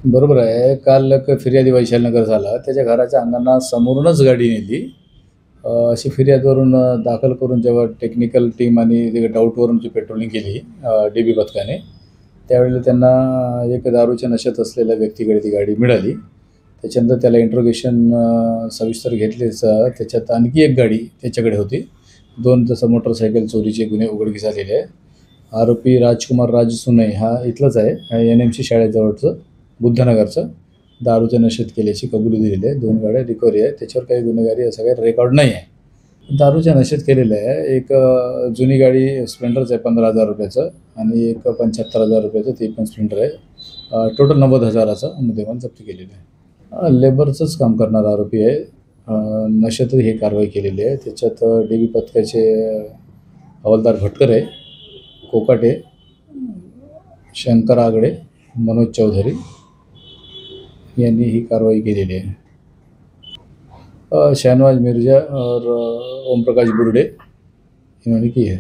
बरोबर आहे. काल एक फिर्यादी वैशालनगर झाला. त्याच्या घराच्या अंगणा समोरूनच गाडी नेली. अशी फिर्यादवरून दाखल करून जेव्हा टेक्निकल टीम आणि ते डाऊटवरून जी पेट्रोलिंग केली डी-बी पथकाने, त्यावेळेला त्यांना एक दारूच्या नशेत असलेल्या व्यक्तीकडे ती गाडी मिळाली. त्याच्यानंतर त्याला इंट्रोगेशन सविस्तर घेतलेच त्याच्यात आणखी एक गाडी त्याच्याकडे होती. 2 तसं मोटरसायकल चोरीचे गुन्हे उघडकीस आलेले आहे. आरोपी राजकुमार राज सुनई हा इथलाच आहे, एन-एम-सी शाळेजवळचं, बुद्धनगरचं. दारूच्या नशेत केल्याची कबुली दिलेली आहे. 2 गाड्या रिकव्हरी आहे. त्याच्यावर काही गुन्हेगारी असं काही रेकॉर्ड नाही आहे. दारूच्या नशेत केलेलं आहे. एक जुनी गाडी स्प्लेंडरचं आहे ₹15,000 आणि एक ₹75,000 ती पण स्प्लेंडर आहे. टोटल 90,000चा मुद्देमाल जप्त केलेला आहे. लेबरचंच काम करणारा आरोपी आहे. नशेतही ही कारवाई केलेली आहे. त्याच्यात डी-बी पथकाचे हवालदार भटकर, कोकाटे, शंकर आगडे, मनोज चौधरी यांनी ही कार्रवाई केलेली है। शहनवाज मिर्जा और ओम प्रकाश बुर्डे इन्होंने की है।